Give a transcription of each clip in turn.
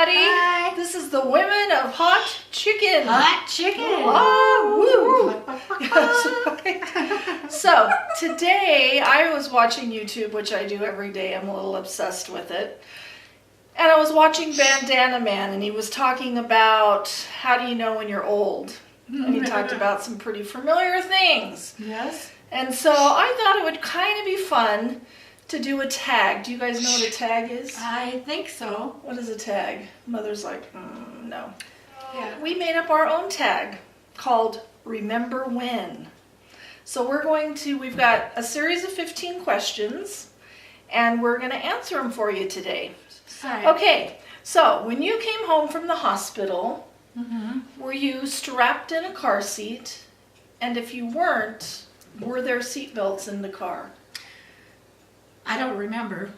everybody. Hi. This is the Women of Hot Chicken. Hot chicken. Oh, woo. So today I was watching YouTube, which I do every day. I'm a little obsessed with it. And I was watching Bandana Man, and he was talking about how do you know when you're old. And he talked about some pretty familiar things. Yes. And so I thought it would kind of be fun to do a tag. Do you guys know what a tag is? I think so. What is a tag? Mother's like, no. Yeah. We made up our own tag called Remember When. So we've got a series of 15 questions, and we're going to answer them for you today. Sorry. Okay, so when you came home from the hospital, Mm-hmm. were you strapped in a car seat? And if you weren't, were there seatbelts in the car? I don't remember.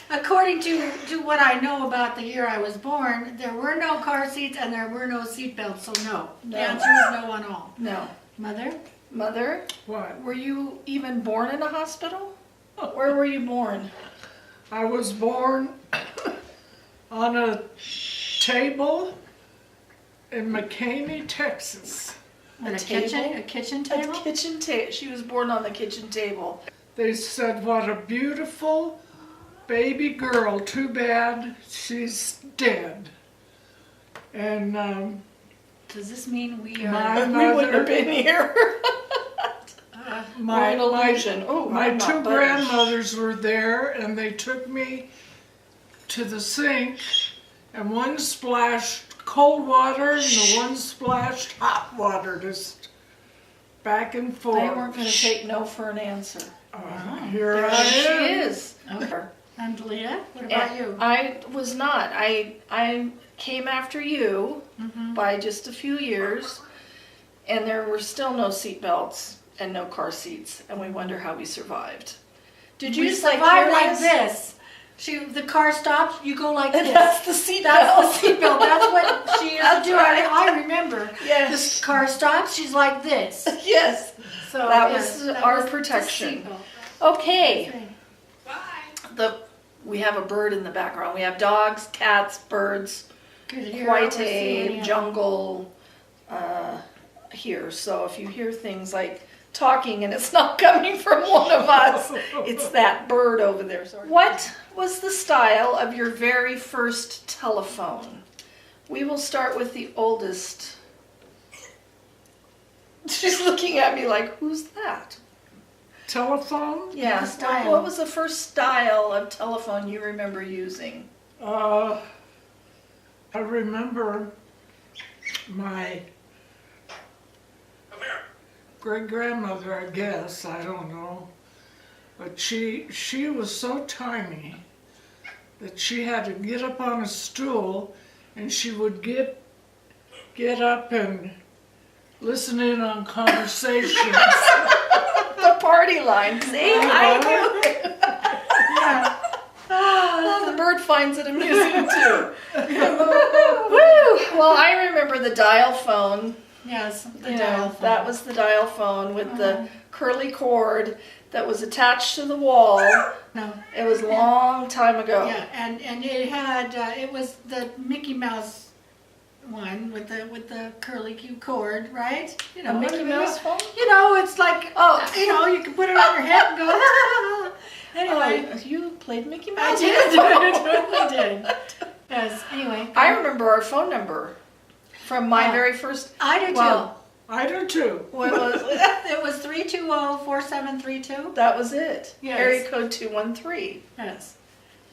According to what I know about the year I was born, there were no car seats and there were no seatbelts, so no. No. The answer is no on all. No. Mother? Mother, What? were you even born in a hospital? Where were you born? I was born on a table in McCamey, Texas. A table? kitchen? A kitchen table? A kitchen table. She was born on the kitchen table. They said, what a beautiful baby girl. Too bad she's dead. And Does this mean we are... My We wouldn't have mother, been here. my, We're an my, illusion. Oh, my I'm not two budging. grandmothers were there, and they took me to the sink, and one splashed cold water and the one splashed hot water, just back and forth. They weren't going to take no for an answer. Here There I she am. is. Okay. And Leah, what about you? I was not. I came after you Mm-hmm. by just a few years, and there were still no seat belts and no car seats, and we wonder how we survived. Did you We just like survived hear like us? this. The car stops, you go like And this. that's the seat That's the belt. seatbelt. That's what she used to That's do. right. I remember. Yes. The car stops, she's like this. Yes. So That yes, was that our was the protection. seatbelt. Okay. That's right. We have a bird in the background. We have dogs, cats, birds, Good to hear quite or see any a of jungle here. So if you hear things like talking and it's not coming from one of us, it's that bird over there. Sorry. What was the style of your very first telephone? We will start with the oldest. She's looking at me like, who's that? Telephone? Yeah. The style. What was the first style of telephone you remember using? I remember my great-grandmother, I guess, I don't know, but she was so tiny that she had to get up on a stool, and she would get up and listen in on conversations. The party line. See, I knew it. Yeah. Oh, the bird finds it amusing too. Woo! Well, I remember the dial phone. Yes, the You dial know, phone. that was the dial phone with the curly cord that was attached to the wall. No. It was a long time ago. Yeah, and it had it was the Mickey Mouse one with the curly Q cord, right? You A Mickey what I mean? Mouse phone? You know, it's like you can put it on your head and go. Anyway, Oh, you played Mickey I Mouse? did. I totally did. Yes. Anyway, I remember our phone number from my Oh. very first. I do Well, I do too. what was too. It was 320-4732. that was it. Yes. Area code 213. Yes.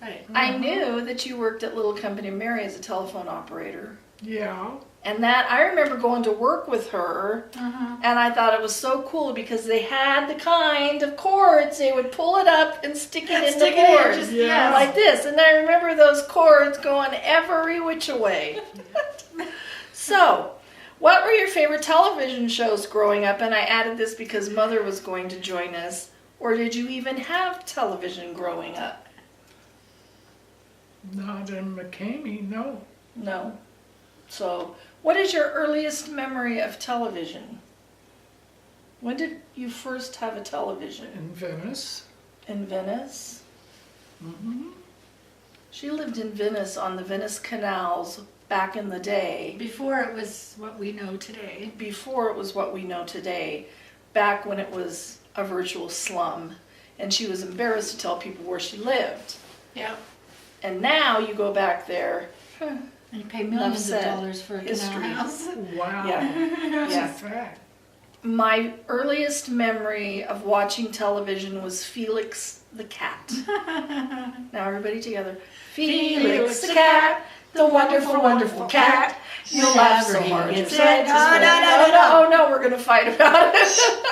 Right. I knew that you worked at Little Company Mary as a telephone operator. Yeah. And that, I remember going to work with her, Uh-huh. and I thought it was so cool because they had the kind of cords, they would pull it up and stick it in Stick the it in, cord. just- Yeah. Like this. And I remember those cords going every which way. So, what were your favorite television shows growing up? And I added this because Mother was going to join us. Or did you even have television growing up? Not in McCamey, no. No. So, what is your earliest memory of television? When did you first have a television? In Venice. In Venice? Mm-hmm. She lived in Venice on the Venice canals back in the day, Before it was what we know today. before it was what we know today, back when it was a virtual slum. And she was embarrassed to tell people where she lived. Yeah. And now you go back there. And you pay millions of said. dollars for a History. canal house. Wow. Yeah. That's Yeah. a fact. My earliest memory of watching television was Felix the cat. Now everybody together. Felix the cat, the wonderful, wonderful cat. You'll laugh so hard. It's Your sides no, is no, red. no, no, no. Oh no, we're gonna fight about it.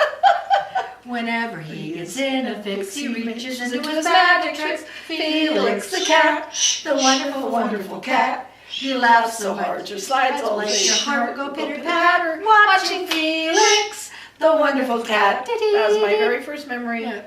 Whenever he gets in a fix, he reaches into into his magic tricks. Felix the cat, the wonderful, wonderful cat. You laugh so hard, your sides all like ache. your heart will go pitter-patter. Watching Felix, the wonderful cat. That was my very first memory Yeah.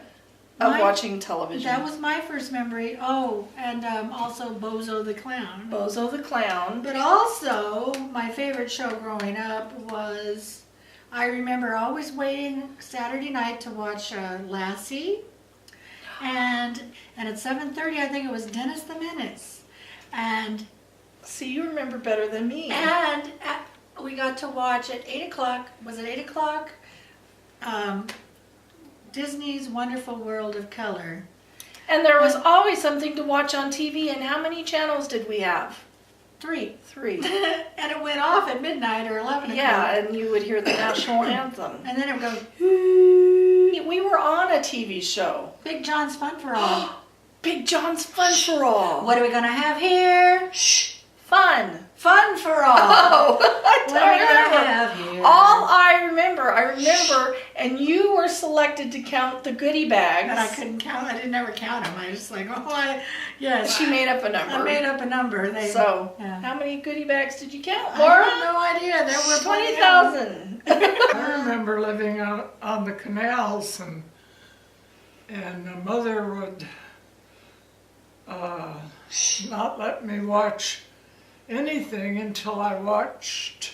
of Mine- watching television. That was my first memory. Oh, and also Bozo the Clown. Bozo the Clown. But also, my favorite show growing up was, I remember always waiting Saturday night to watch Lassie. And at 7:30, I think it was Dennis the Menace. And See, you remember better than me. we got to watch at 8 o'clock, was it 8 o'clock? Disney's Wonderful World of Color. And there was always something to watch on TV. And how many channels did we have? 3. 3. And it went off at midnight or 11 o'clock. Yeah, and you would hear the national anthem. And then it would go, We were on a TV show. Big John's Fun for All. Big John's Fun for All. What are we going to have here? Fun. Fun for all. Oh, I What are we don't going to remember. have here? All I remember, and you were selected to count the goodie bags. And I couldn't count. I didn't ever count them. I just like, yes. She made up a number. I made up a number. So, yeah. how many goodie bags did you count, I Laura? have no idea. There were plenty of them. 20,000. I remember living on the canals, and my mother would not let me watch anything until I washed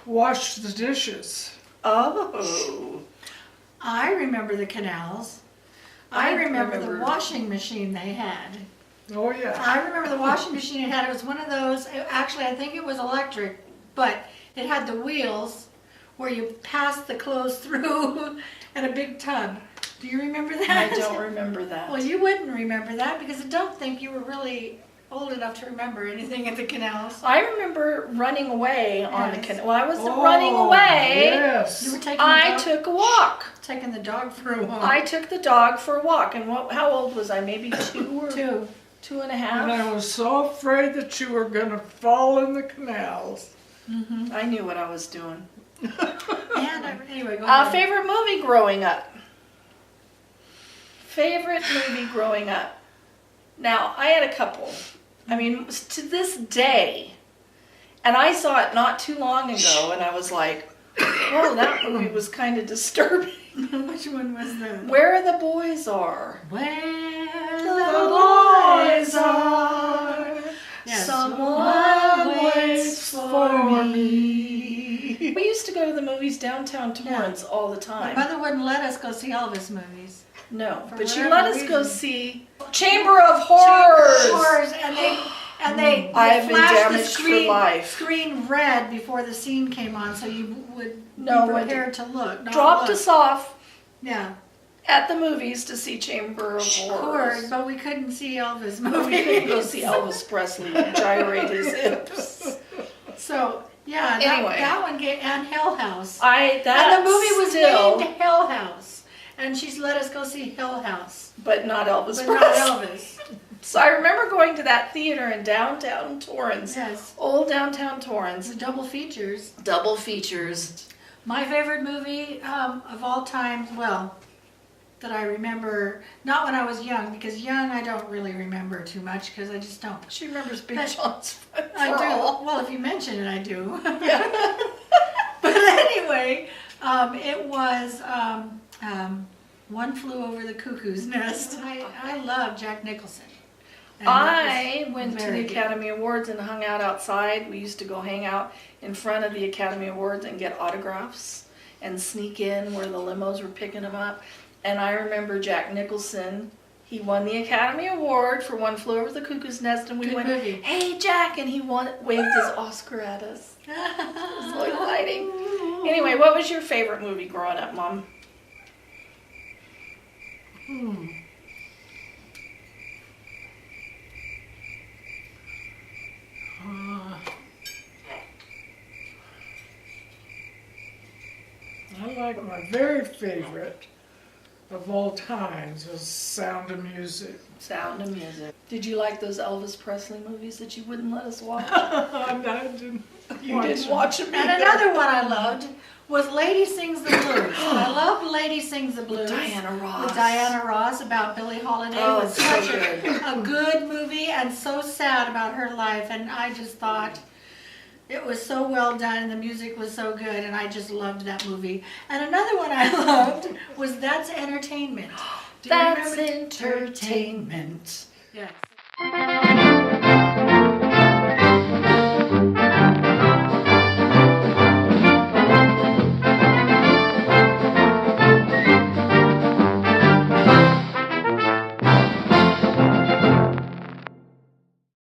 the dishes. Oh. I remember the canals. I remember the washing machine they had. Oh yeah. I remember the washing machine it had. It was one of those, actually I think it was electric, but it had the wheels where you passed the clothes through and a big tub. Do you remember that? I don't remember that. Well, you wouldn't remember that because I don't think you were really old enough to remember anything at the canals. I remember running away on the Yes. canal. Well, I wasn't Oh, running away. Yes. You were taking I the dog, took a walk. taking the dog for a walk. I took the dog for a walk. And how old was I? Maybe 2 or 2 and a half? And I was so afraid that you were going to fall in the canals. Mm-hmm. I knew what I was doing. Anyway, go ahead. Favorite movie growing up? Favorite movie growing up? Now, I had a couple. I mean, to this day, and I saw it not too long ago, and I was like, oh, that movie was kind of disturbing. Which one was that? Where the Boys Are. Where The boys are. Yes. Someone waits for me. We used to go to the movies downtown Torrance all the My time. mother wouldn't let us go see Elvis movies. No, For but she whatever let us go reason. see Chamber of Horrors. Horrors, and they I've been flashed the damaged for life. screen red before the scene came on, so you would No, be what prepared to look. Not Dropped look. us off Yeah, at the movies to see Chamber of horrors, Horrors. but we couldn't see Elvis We movies. couldn't go see Elvis Presley gyrate his hips. So yeah, Anyway. that one gave and Hell House. And And the movie was still, named Hell House, and she's let us go see Hell House, but not Elvis but Presley. not Elvis. So I remember going to that theater in downtown Torrance, Yes, old downtown Torrance, the double features. double features. My favorite movie of all time, well, that I remember, not when I was young, because young I don't really remember too much, because I just don't. She remembers Big But John's Fun for I do. All. Well, if you mention it, I do. Yeah. But anyway, it was One Flew Over the Cuckoo's Nest. I love Jack Nicholson. And I that was went to very the good. Academy Awards and hung out outside. We used to go hang out in front of the Academy Awards and get autographs and sneak in where the limos were picking them up. And I remember Jack Nicholson, He won the Academy Award for One Flew Over the Cuckoo's Nest, and we Good went, movie. "Hey, Jack," and he waved his Oscar at us. It was so exciting. Anyway, what was your favorite movie growing up, Mom? I like my very favorite of all times is Sound of Music. Sound of Music. Did you like those Elvis Presley movies that you wouldn't let us watch? I didn't You didn't watch them And either. another one I loved was Lady Sings the Blues. I loved Lady Sings the Blues. Diana Ross. With Diana Ross about Billie Holiday. Oh, It was so such good. a good movie and so sad about her life. And I just thought it was so well done and the music was so good and I just loved that movie. And another one I loved was That's Entertainment. Do you That's remember? entertainment. Yes.